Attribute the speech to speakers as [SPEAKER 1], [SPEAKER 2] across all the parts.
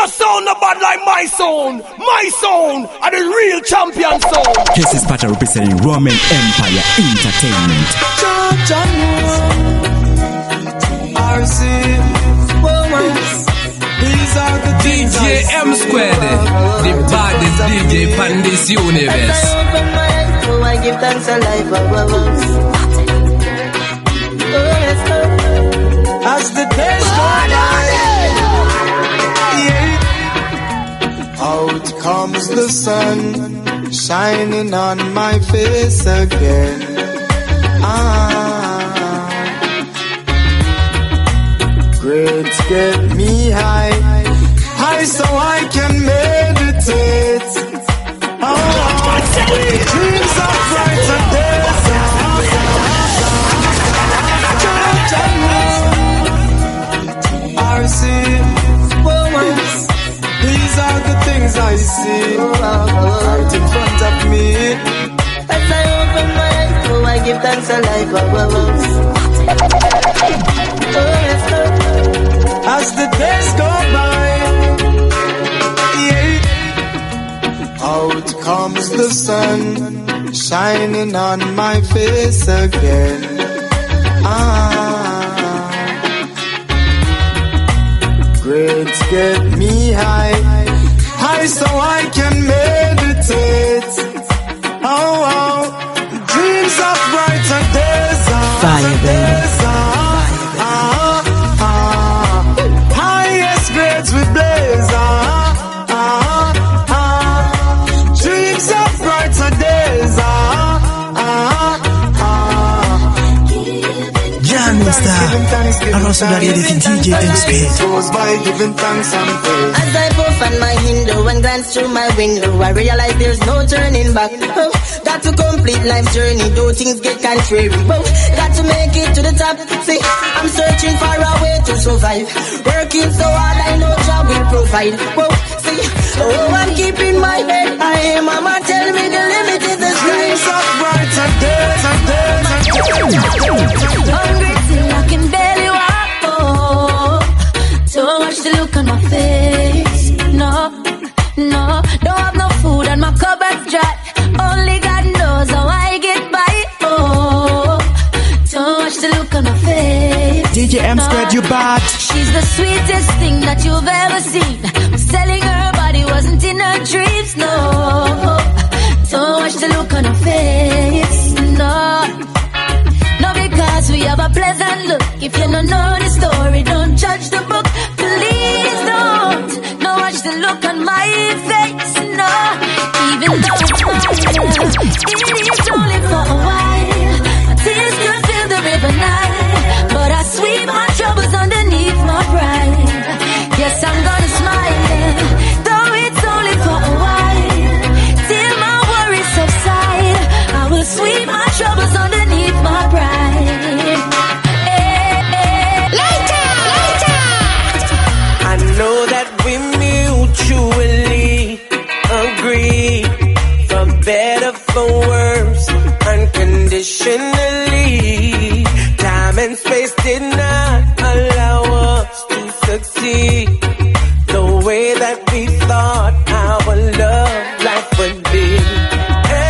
[SPEAKER 1] No sound no bad like my sound. My sound are the real champion sound.
[SPEAKER 2] This is Pata representing Roman Empire Entertainment.
[SPEAKER 3] RC, these are the
[SPEAKER 4] DJ M Squared, the baddest DJ in this universe.
[SPEAKER 5] I give thanks to life
[SPEAKER 3] as the days go by, out comes the sun, shining on my face again. Grades get me high so I can meditate. Dreams of brighter days. RC, these are the things I see right in front of me.
[SPEAKER 5] As I open my eyes, I give thanks to life
[SPEAKER 3] as the days go by, out comes the sun, shining on my face again. Grades get me high so I can meditate. Dreams of brighter days.
[SPEAKER 2] Fire, baby.
[SPEAKER 3] Highest grades we blaze. Dreams of brighter days.
[SPEAKER 2] And also that editing DJ M Squared.
[SPEAKER 5] As I puff on my window and glance through my window, I realize there's no turning back. Got to complete life's journey, though things get contrary. Got to make it to the top. See, I'm searching for a way to survive. Working so hard, I know job will provide. See, I'm keeping my head high. Mama tell me the limit is the sky.
[SPEAKER 6] Hungry till I can barely walk. Don't watch the look on my face. No, don't have no food and my cupboard's dry. Only God knows how I get by. Don't watch the look on my face.
[SPEAKER 2] DJ M Squared, you bad.
[SPEAKER 6] She's the sweetest thing that you've ever seen. Selling her body wasn't in her dreams. No, don't watch the look on her face. No, because we have a pleasant look. If you don't know the story, don't judge the book. Please don't. No, watch the look on my face. No, even though it is only for a while. My tears could fill the river Nile, but I sweep my troubles underneath my pride. Yes, I'm gonna smile, though it's only for a while. Till my worries subside, I will sweep my troubles underneath my pride.
[SPEAKER 3] I know that we mutually agree, for better, for worse, unconditionally. Time and space did not allow us to succeed the way that we thought our love life would be.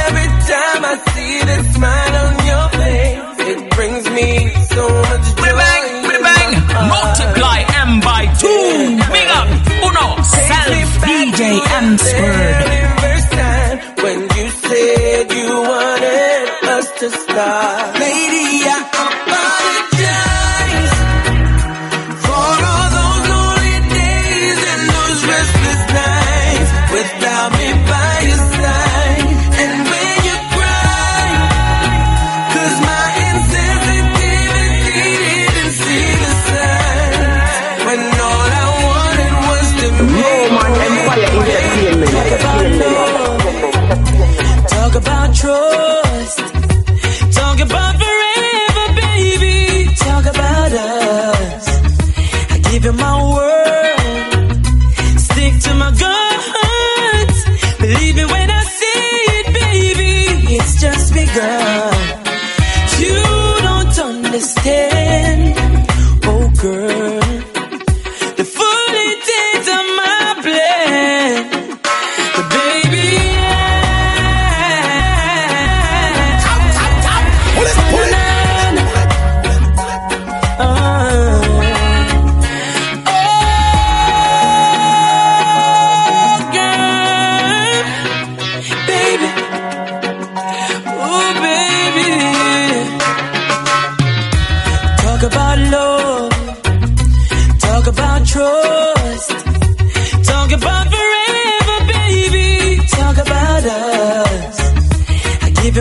[SPEAKER 3] Every time I see the smile on your face, it brings me so much joy.
[SPEAKER 4] With a bang, multiply M by 2. Big up, Uno, self, DJ M Squared.
[SPEAKER 3] When you said you wanted us to start, lady, I apologize for all those lonely days and those restless nights without me by your side. And when you cry, 'cause my insensitivity didn't see the signs, when all I wanted was to
[SPEAKER 1] Roman Empire Entertainment.
[SPEAKER 3] talk about trust, talk about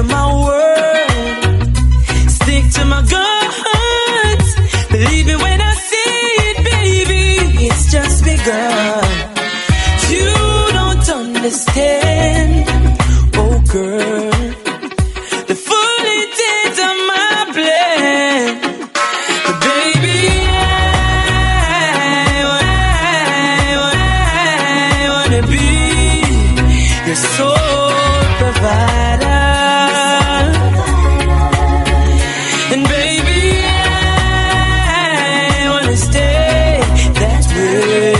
[SPEAKER 3] to my word, stick to my guns. Believe me when I say it, baby, it's just begun. You don't understand, oh girl, the full intent of my plan. But baby, I wanna be your sole provider. And baby, I wanna stay that way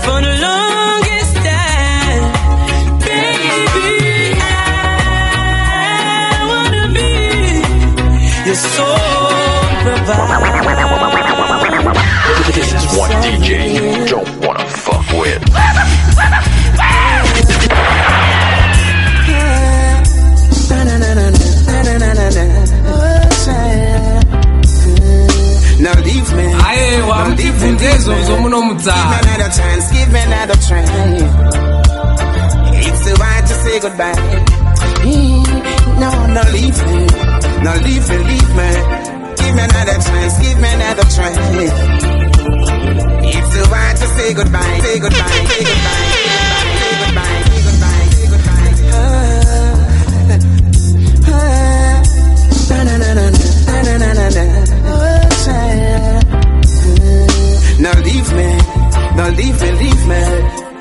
[SPEAKER 3] for the longest time. Baby, I wanna be your sole provider.
[SPEAKER 7] This is one DJ you don't wanna fuck with.
[SPEAKER 3] Now leave me.
[SPEAKER 8] Aye, wa mtifundezo zomuno mta.
[SPEAKER 3] Give me another chance. It's too hard to say goodbye. No, no, leave me. No, leave me, leave me. Give me another chance. Give me another chance. It's too hard to say goodbye. Say goodbye. Say goodbye. Say goodbye. Say goodbye. Say goodbye. Say goodbye. Na na na na na na na na. Now leave me, now leave me, leave me.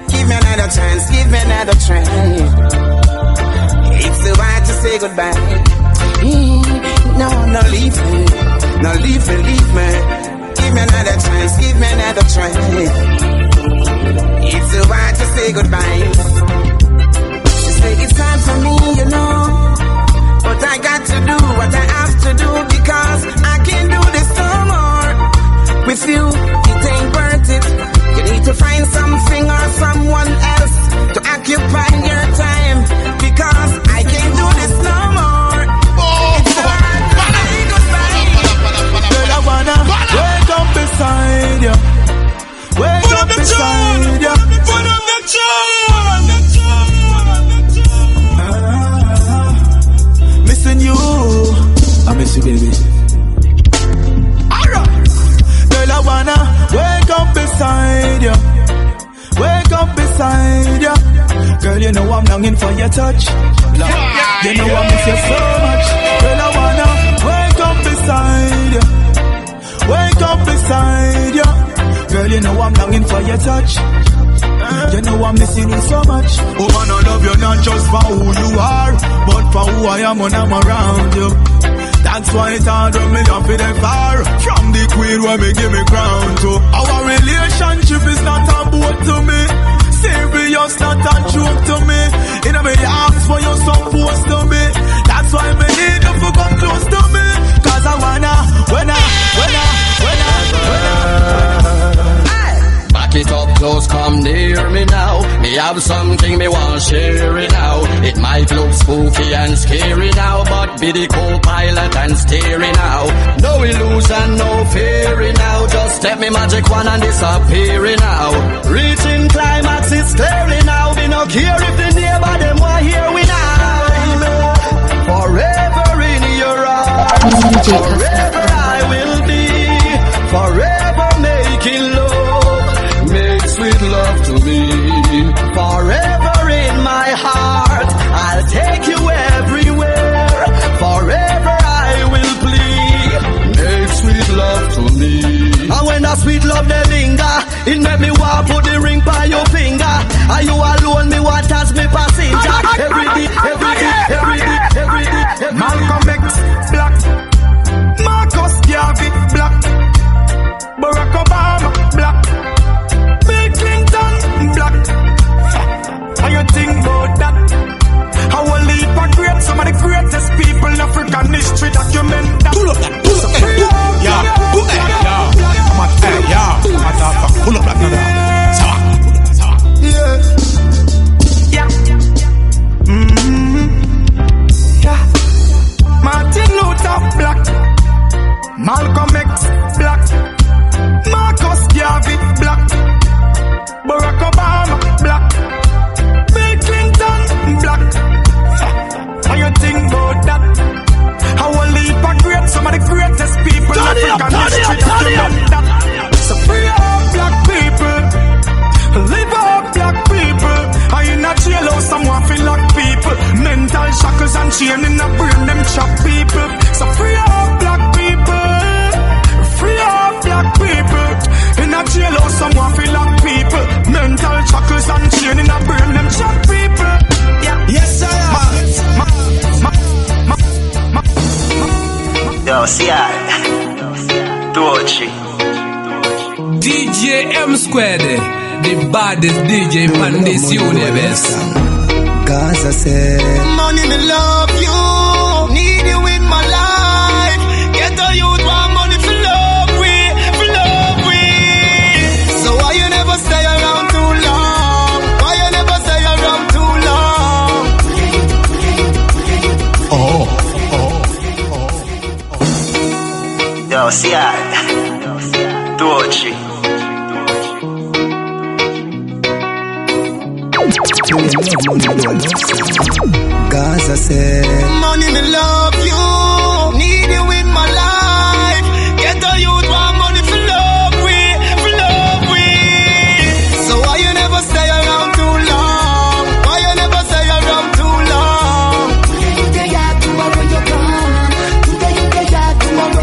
[SPEAKER 3] Give me another chance, give me another chance. It's too hard to say goodbye. No, no, leave me, now leave me, leave me. Give me another chance, give me another chance. It's too hard to say goodbye. She say it's time for me, you know. But I got to do what I have to do because I can't do this no more. With you, it ain't worth it. You need to find something or someone else to occupy your time because I can't do this no more. It's hard to say goodbye.
[SPEAKER 9] Girl, I wanna wake up beside you. Wake up beside you.
[SPEAKER 1] Put up the charm.
[SPEAKER 9] Missing you. I miss you, baby. Girl, I wanna wake up beside you. Wake up beside you. Girl, you know I'm longing for your touch. You know I miss you so much. Girl, I wanna wake up beside you. Wake up beside you. Girl, you know I'm longing for your touch. You know I'm missing you so much. Oh man, I love you not just for who you are, but for who I am when I'm around you. That's why it's hard when me up in the far from the queen where me give me crown to. Our relationship is not a boat to me, serious, not a joke to me. In a me arms for you supposed to me. That's why me need you to come close to me. Cause I wanna, when I
[SPEAKER 10] Back it up close, come near me now. Me have something me want share it now. It might look spooky and scary now, but be the co-pilot and steering now. No illusion, no fear now. Just step me magic one and disappear now. Reaching climax, it's clear now. Me no care if the neighbor them want hear we now. Forever in your arms, forever I will be. Forever making love. Make sweet love to me. Forever in my heart, I'll take you everywhere. Forever I will plead. Make sweet love to me. And when that sweet love they linger, it make me want put the ring by your finger. Are you alone? Me want as me passenger. Every day, every day, every day, every day.
[SPEAKER 9] Malcolm X, black. Marcus Garvey, black. Barack Obama, black. Bill Clinton, black. chain in a brain, them chop people. So free up black people. Free up black people. In a jailhouse, someone feel like people. Mental shackles and chain in a brain, them chop people. Yeah. Yes, sir.
[SPEAKER 11] Yo, see I. Dochi.
[SPEAKER 8] DJ M Squared, the baddest DJ from this universe.
[SPEAKER 2] Gaza said,
[SPEAKER 9] money me love you, need you in my life. Get a youth want money for love we. So why you never stay around too long? Why you never stay around too long?
[SPEAKER 11] Yo, see I. Dochi.
[SPEAKER 2] Gaza said,
[SPEAKER 9] money me love you, need you in my life. Get a youth want money for love we. So why you never stay around too long? Why you never stay around too long?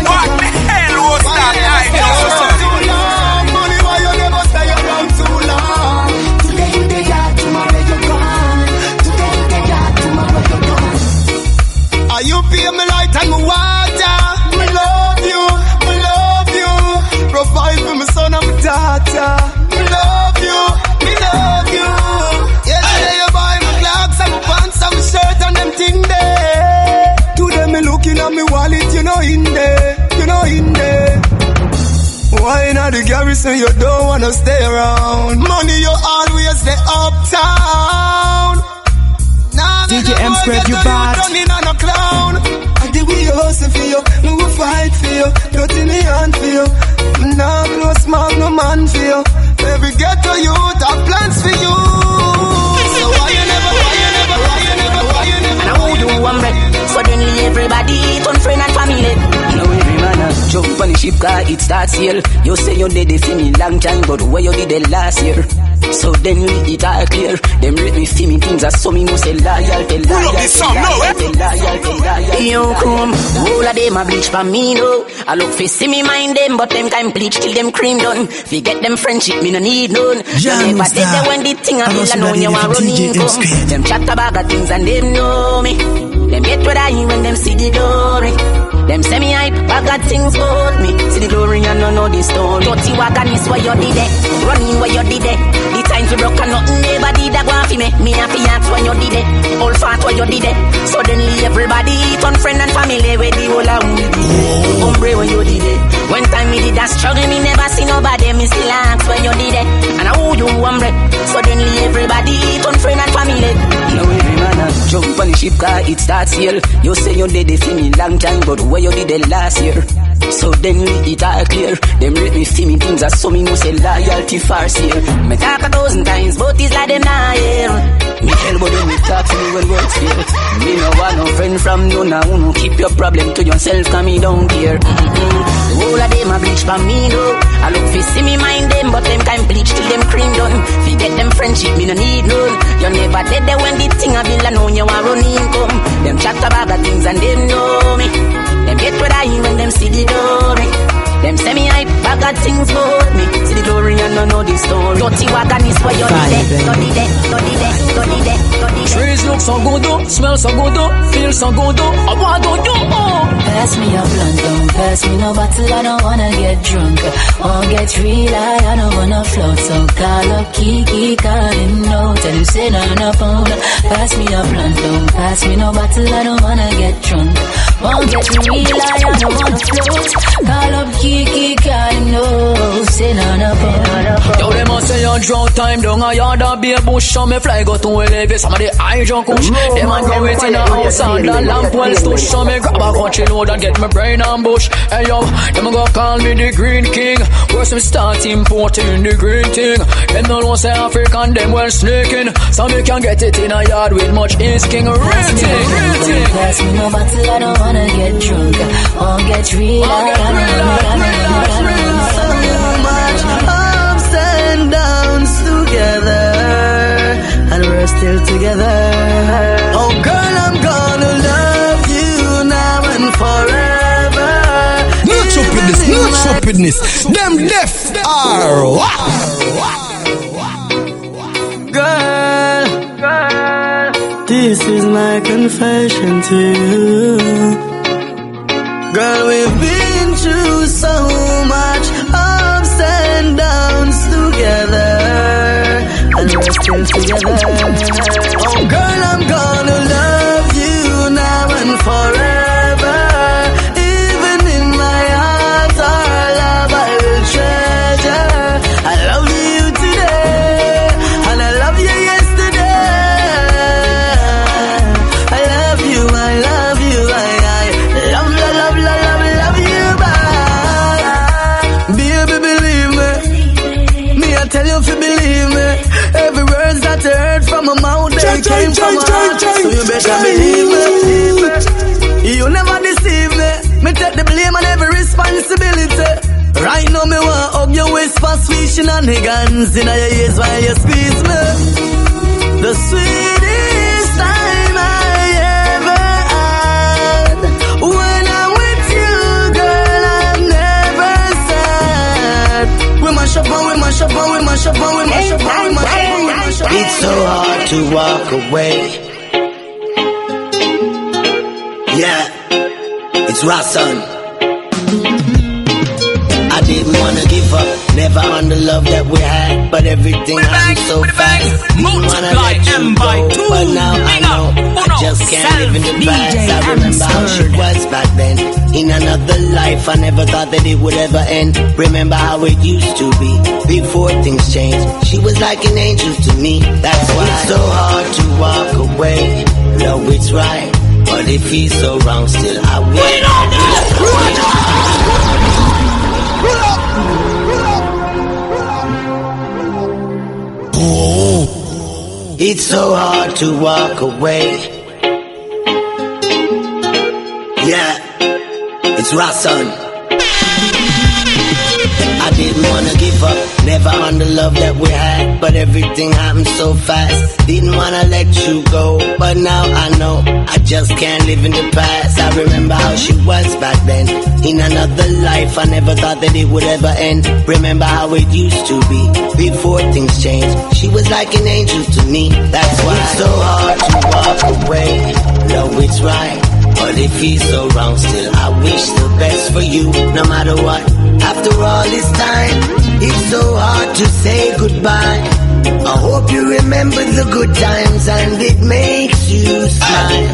[SPEAKER 1] What the hell was that?
[SPEAKER 9] Money, why you never stay around too long? You pay me light and me water. Me love you. Provide for my son and my daughter. Me love you. Yesterday you buy my clocks and my pants and my shirt and them thing there. Today me looking at me wallet, you know in there. Why not the garrison you don't wanna stay around? Money you always stay uptown.
[SPEAKER 2] DJ M Squared, you bad.
[SPEAKER 9] No clown. I did we hustle for you, we will fight for you, dirty me hand for you. Now close mouth, no man for you. Every ghetto youth have plans for you. So why you never?
[SPEAKER 5] And I won't do one break. Suddenly everybody turn friend and family.
[SPEAKER 12] Now every man jump on the ship car, it starts here. You say you did it for me long time, but where you did it last year? So then we it all clear. Them rate me for me things as so me no say loyalty. Yo come, all of them a bleach for me no. I look for see me mind them, but them time bleach till them cream done. Forget them friendship, me no need none. You never did that when the thing a bill and know you want running come. Them chat about the things and them know me. Them get what I hear when them see the glory. Them say me hype, I got things about me. See the glory and no know the story. Dirty wagon is where you did it, running where you did it. The time to broke and nothing never did that go for me. Me happy ask when you did it, all fat where you did it. Suddenly everybody turn friend and family where the whole of we did it. Hombre when you did it. When time me did that struggle, me never see nobody. Me still ask when you did it. And I owe you hombre. Suddenly everybody turn friend and family. Now every man jump on the ship car, it starts here. You say you did it for me long time, but where you did it last year? So then we it all clear. Them rate me for me things as so me no say loyalty for sale. Me talk 1,000 times, but it's like them not here. Me tell but when me talk to me when words fail. Me no want no friend from none now. No keep your problem to yourself, cause me don't care. The whole of them a bleach for me no. I look for see me mind them, but them time bleach till them cream done. Forget them friendship, me no need none. You never dead there when the thing a bill and know you want run income. Them chat about the things and them know me. Them get what I hear when them see the glory. Them say me hype, I got things about me. See the glory and no know the story. Dirty wagon is where you did it.
[SPEAKER 4] Trees look so good, smell so good, feel so good. I want to do.
[SPEAKER 6] Pass me a blunt, don't pass me no bottle. I don't wanna get drunk. Won't get real high, I don't wanna float. So call up Kiki, calling no. Tell him say no phone. Pass me a blunt, don't pass me no bottle. I don't wanna get drunk. Won't get real high, I don't wanna float. Call up Kiki, calling no. Say no phone.
[SPEAKER 4] Yo, they must say you drought time down a yard or be a bush. So me fly go to elevate some of the high junk kush. Them man go wait in a house and the lamp well stush. So me grab a country load and get my brain ambush. Hey yo, them go call me the Green King. Where some start importing the green thing. Them no know say African, them well snaking. So me can get it in a yard with much ease king. Real thing.
[SPEAKER 6] Pass me no bottle, I don't wanna get drunk. Won't get real,
[SPEAKER 5] ups and downs together, and we're still together. Oh girl, I'm gonna love
[SPEAKER 1] stupidness. Them deaf are what?
[SPEAKER 13] Girl, this is my confession to you. Girl, we've been through so much ups and downs together, and we're still together. Oh girl, I'm gonna love you now and forever. Even in my heart, our love I will treasure. I love you today, and I love you yesterday. I love you, I love you, I love you back. Baby, believe me, me I tell you if you believe me. Every word that I heard from my mouth, they came from my heart. So you better believe me. You never deceive me. Me take the blame and every responsibility. Right now me want hug your waist for sweet shenanigans in your ears while you squeeze me. The sweetest time I ever had. When I'm with you, girl, I'm never sad. We mash up and we mash up and we mash up and we mash up and we mash up and we mash up.
[SPEAKER 14] It's so hard to walk away. Yeah, it's Rasson. I didn't wanna give up, never on the love that we had, but everything happened so fast. Didn't wanna let you go, but now I know I just can't live in the past. I remember how she was back then. In another life, I never thought that it would ever end. Remember how it used to be before things changed. She was like an angel to me. That's why it's so hard to walk away. No, it's right, but it feels so wrong. Still, I will. It's so hard to walk away. Yeah, it's Rasson. I didn't wanna give up, never on the love that we had, but everything happened so fast. Didn't wanna let you go, but now I know I just can't live in the past. I remember how she was back then. In another life, I never thought that it would ever end. Remember how it used to be before things changed. She was like an angel to me. That's why it's so hard to walk away. No, it's right, but it feels so wrong. Still, I wish the best for you, no matter what. After all this time, it's so hard to say goodbye. I hope you remember the good times and it makes you smile.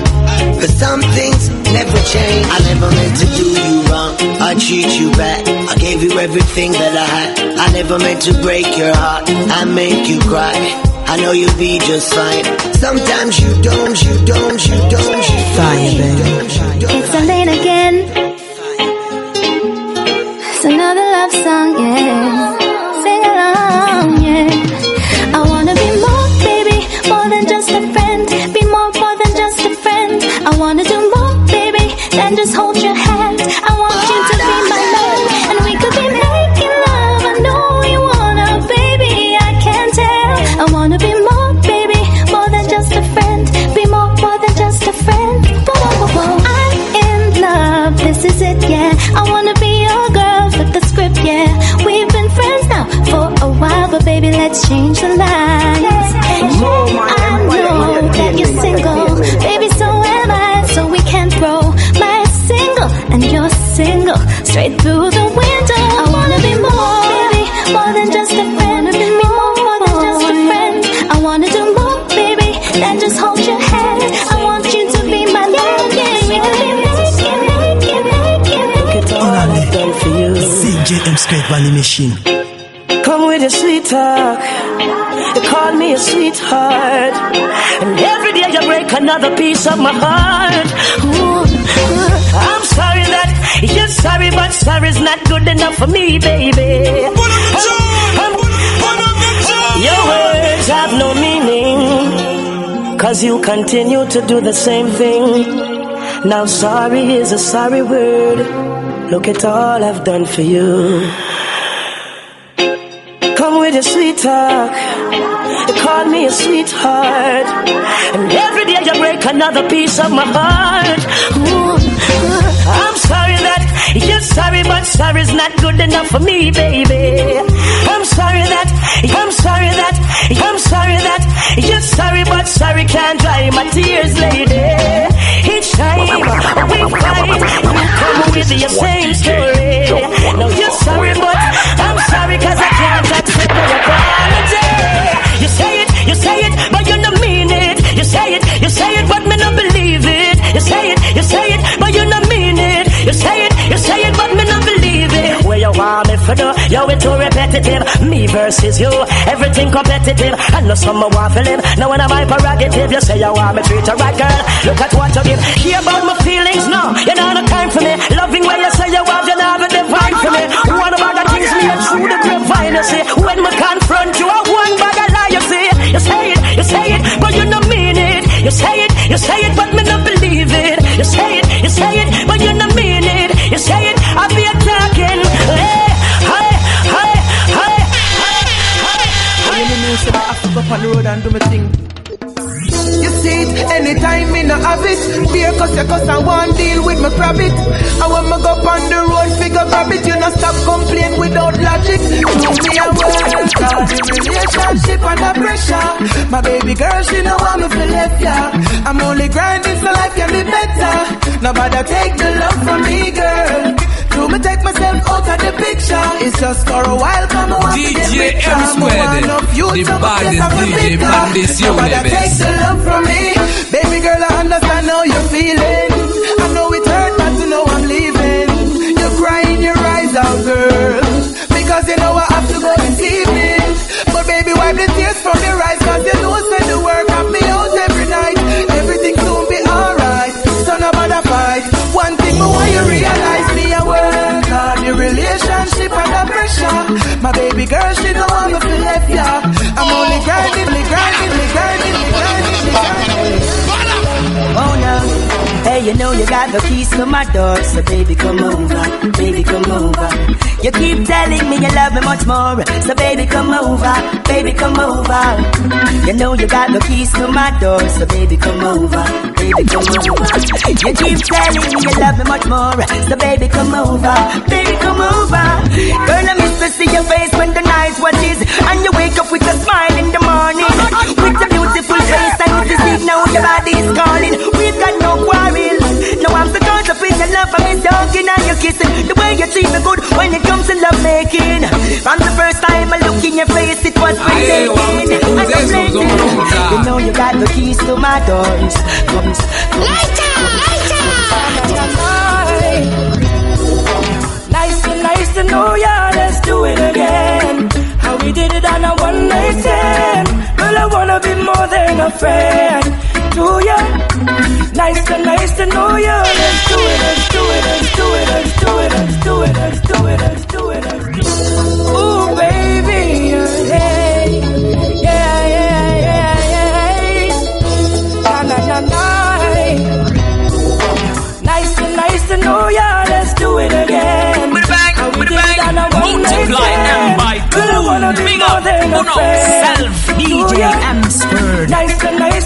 [SPEAKER 14] Cause some things never change. I never meant to do you wrong or treat you bad. I gave you everything that I had. I never meant to break your heart and make you cry. I know you'll be just fine. Sometimes you don't.
[SPEAKER 6] It's a late again. It's another love song, yeah. Sing along, yeah. I wanna be more, baby, more than just a friend. Be more than just a friend. I wanna do more, baby, than just hold your hand. I want you to be my love, and we could be making love. I know you wanna, baby, I can tell. I wanna be more, baby, more than just a friend. Be more than just a friend. I'm in love, this is it, yeah. I wanna be your girl, flip the script, yeah. We've been friends now for a while, but baby, let's change the lines. I know that you're single, baby, so am I. So we can throw my single and your single straight through the window. I wanna be more, baby, more than just a friend. Be more than just a friend. I wanna do more, baby, than just hold your hand. I want you to be my love, yeah. We can be
[SPEAKER 2] done for you. CJM Squared Valley Machine.
[SPEAKER 13] Come with a sweet talk. You call me a sweetheart, and every day you break another piece of my heart. Ooh. I'm sorry that you're sorry, but sorry's not good enough for me, baby. Your words have no meaning, 'cause you continue to do the same thing. Now sorry is a sorry word. Look at all I've done for you. Come with your sweet talk. You call me a sweetheart, and every day you break another piece of my heart. Ooh. I'm sorry that you
[SPEAKER 15] You're sorry, but sorry's not good enough for me, baby. I'm sorry that you're sorry, but sorry can't dry my tears, lady. Each time we fight, you come with your same story. Now you're sorry, but I'm sorry, cause I can't accept your apology. You say it, but you don't mean it. You say it, but me not believe it. You say it, but you don't mean it. You say it, but me not believe it. Where you want me for do? Yo, it's too repetitive. Me versus you, everything competitive. I know some want for live. Now when I'm my prerogative, you say you want me treat you right, girl. Look at what you give. Hear about my feelings? No, you know no time for me. Loving where you say you want, you know the divine for me. One bag of things me and through the grapevine, you see. When me confront you, I one bag of lie, you see. You say it, but you don't mean it. You say it, but me not believe it. You say it, but you don't mean it. You say it, I be talking. Hey.
[SPEAKER 9] So I have to go up on the road and do my thing. You see it, anytime me no have it. Fear cause I want deal with my rabbit. I want me go up on the road, figure grab it. You not stop complain without logic. Do me a work, relationship under pressure. My baby girl, she know want me to left ya. I'm only grinding so life can be better. Nobody take the love from me, girl. Do me take myself out of the picture. It's just for a while, come on.
[SPEAKER 8] DJ M Squared, the baddest DJ Pandesio.
[SPEAKER 9] Nobody take the love from me. Baby girl, I understand how you're feeling. I know it hurt, but you know I'm leaving. You're crying your eyes out, girl, because you know I have to go this evening. But baby, wipe the tears from your eyes, cause you know send the work have me out every night. Everything soon be alright, so nobody fight. One thing more when you realize me a work hard. Your relationship under pressure. My baby girl, she don't want me to left ya. I'm only grinding.
[SPEAKER 15] Oh no, hey, you know you got the keys to my door, so baby come over, baby come over. You keep telling me you love me much more, so baby come over, baby come over. You know you got the keys to my door, so baby come over, baby come over. You keep telling me you love me much more, so baby come over, baby come over. Girl, I miss to see your face when the night watches, and you wake up with a smile in the morning, with a beautiful face and with the signal your body is calling. We've got no quarrel. No, I'm so caught up in your love, I'm talking and you're kissing. The way you treat me good when it comes to love making. From the first time I look in your face, it was breathtaking. You know you got the keys to my doors. Lighter. Nice to know ya. Let's do it again. How we did it on a one night stand. Girl, I wanna be more than a friend to ya. Nice to know ya. Let's do it. Ooh, baby, hey, yeah. Nice to know ya. Let's do it again.
[SPEAKER 4] Multiply them by two. Big up, self DJ M Squared.
[SPEAKER 15] Nice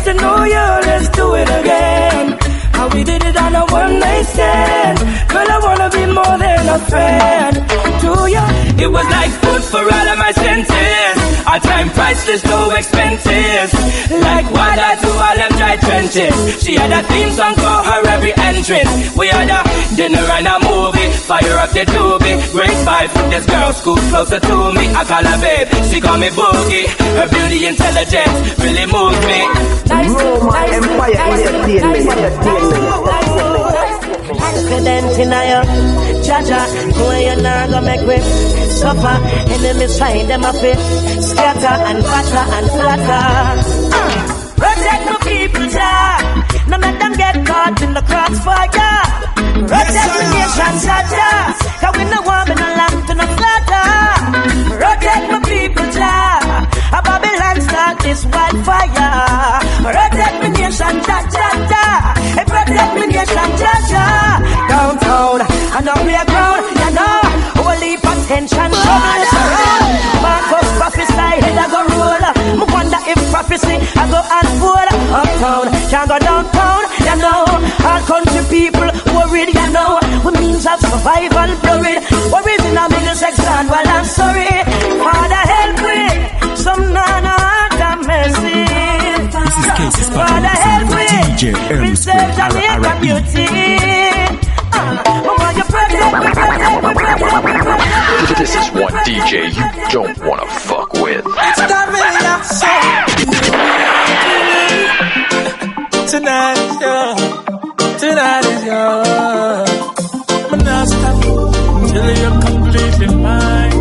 [SPEAKER 15] to know ya. Let's do it again. How we did it on a one night stand. Girl, I wanna be more than a friend to ya.
[SPEAKER 16] It was like food for all of my senses. Our time priceless, no expenses. Like water to all them dry trenches. She had a theme song for her every entrance. We had a dinner and a movie. Fire up the doobie. Great vibe from this girl, school closer to me. I call her babe, she call me Boogie. Her beauty intelligence really moves me.
[SPEAKER 15] Confident in your Jaja, where you're not gonna make me suffer. Enemies trying them a fit, scatter and batter and flatter. Protect the people, Jah. None of them get caught in the crossfire. Protect the nation, Jah. Cause we no want me no lamb to no slaughter. Protect my people, Jah. A Babylon start this wildfire. Protect the nation, Jah. Protect the nation, Jah. Downtown and up the ground, you know. Holy potential, Marcus prophesy, head I go roll. I wonder if prophecy I go unfold. Uptown, can't go downtown, you know. All country people worried, you know. We means of some survival blurred. Worries in a middle section, well I'm sorry. Father help me, some nana have mercy. Father help me, preserve Jamaica beauty. Mama, you protect me.
[SPEAKER 7] This is one DJ you don't wanna fuck with.
[SPEAKER 9] Tonight is yours. Tonight is yours. I'm not stop till you're completely mine.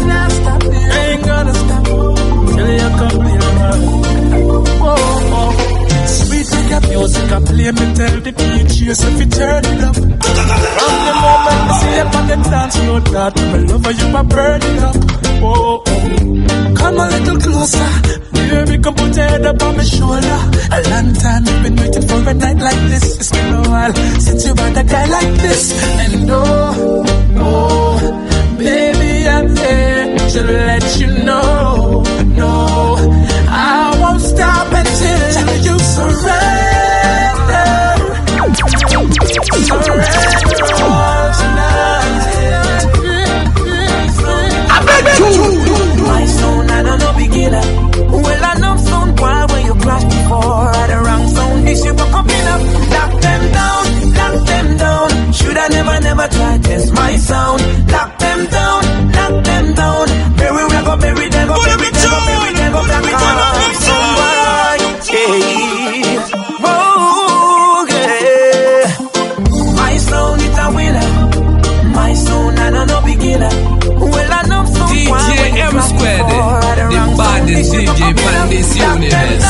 [SPEAKER 9] Not stop. I ain't gonna stop till you're completely mine. Whoa. Sweet reggae music, I play me tell the DJs if you turn it up. From the moment I see you on the dance floor, that my lover you a burn it up. Whoa, come a little closer, baby, come put your head up on my shoulder. A long time you've been waiting for a night like this. It's been a while since you had a guy like this. And oh, baby, I'm here to let you know. No, I won't stop until you surrender. Surrender all tonight. I beg you. My sound, I don't know beginner. Well, I know sound while when you crash before. The wrong sound, this you go coming up. Lock them down, lock them down. Should I never try test my sound? Lock them down, lock them down. Bury them, go bury them, go bury them, go bury them, go black out. Somebody, yeah. Oh, yeah. My sound is a winner. My sound, I don't know beginner. Well, I know sound
[SPEAKER 8] DJ M Squared, the baddest DJ from this universe.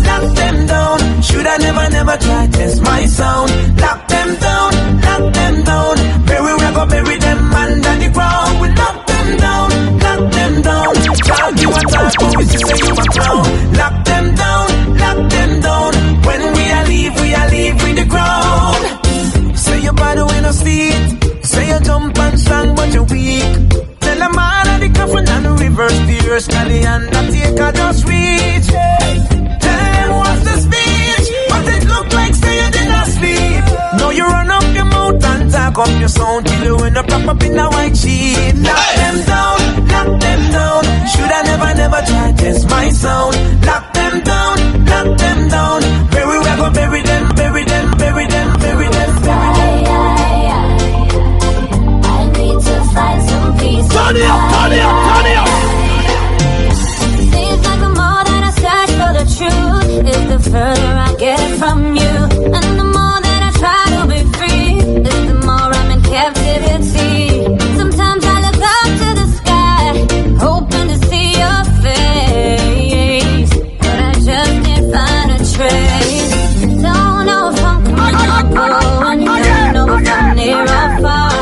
[SPEAKER 15] Lock them down. Should I never try test my sound? Lock them down, lock them down. Bury we go bury them under the ground. We lock them down, lock them down. Talk you a talk, but we say you a clown. Lock them down. When we a leave with the ground. Say your body when I see it. Say you jump and strong, but you're weak. Tell them all of the coffin and the reverse tears. Cause the undertaker just reach. Tell them what's the speech. But it look like say you did not sleep. Now you run up your mouth and talk up your sound till you end up up in a white sheet. Lock them down, lock them down. Should I never try test my sound? Lock them down, lock them down. Bury we go bury them, bury them, bury them, bury them, bury them.
[SPEAKER 6] I need to find some peace.
[SPEAKER 1] Turn it up, turn it up, turn it up.
[SPEAKER 6] Seems like the more that I search for the truth, is the further I get from you. And the more that I try to be free, is the more I'm in captivity. Sometimes I look up to the sky, hoping to see your face, but I just can't find a trace. Don't know if I'm coming or going, don't know if I'm near or far,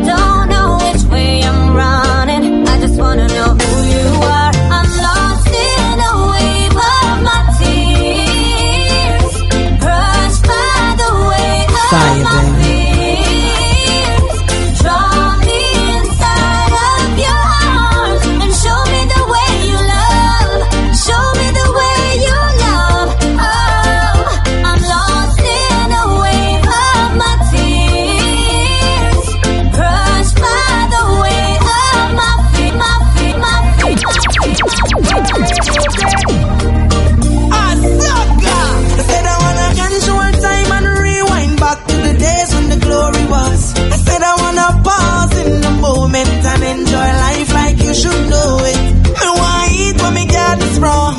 [SPEAKER 6] don't know which way I'm running. I just wanna know who you are. I'm lost in a wave of my tears, crushed by the weight of my fears. Draw me inside of your arms and show me the way you love. Show me the way you love. Oh, I'm lost in a wave of my tears, crushed by the weight of my feet, my feet, my feet, my
[SPEAKER 5] I said I wanna control time and rewind back to the days when the glory was. I said I wanna pause in the moment and enjoy life like you should know it. I wanna eat when me God is wrong.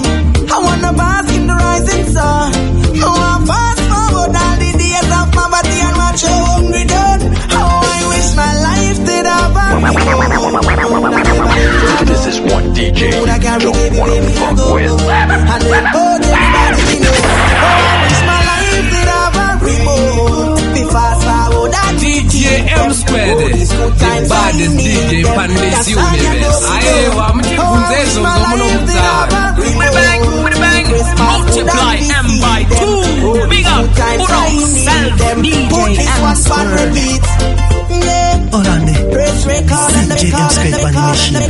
[SPEAKER 5] I wanna bask in the rising sun. I wanna fast forward all the days of my body and watch how hungry done. How I wish my life did have a
[SPEAKER 7] This is one DJ you don't wanna fuck with.
[SPEAKER 5] and then both everybody know. Oh, I wish my life did have a remote. Be fast forward that
[SPEAKER 8] DJ M Squared, the baddest DJ from this universe. Ayewa, mchifunzezo zomuno mutari.
[SPEAKER 1] With a bang, multiply M by 2. Big up, put on self, DJ M Squared.
[SPEAKER 2] Oranje, DJ M Squared by the machine.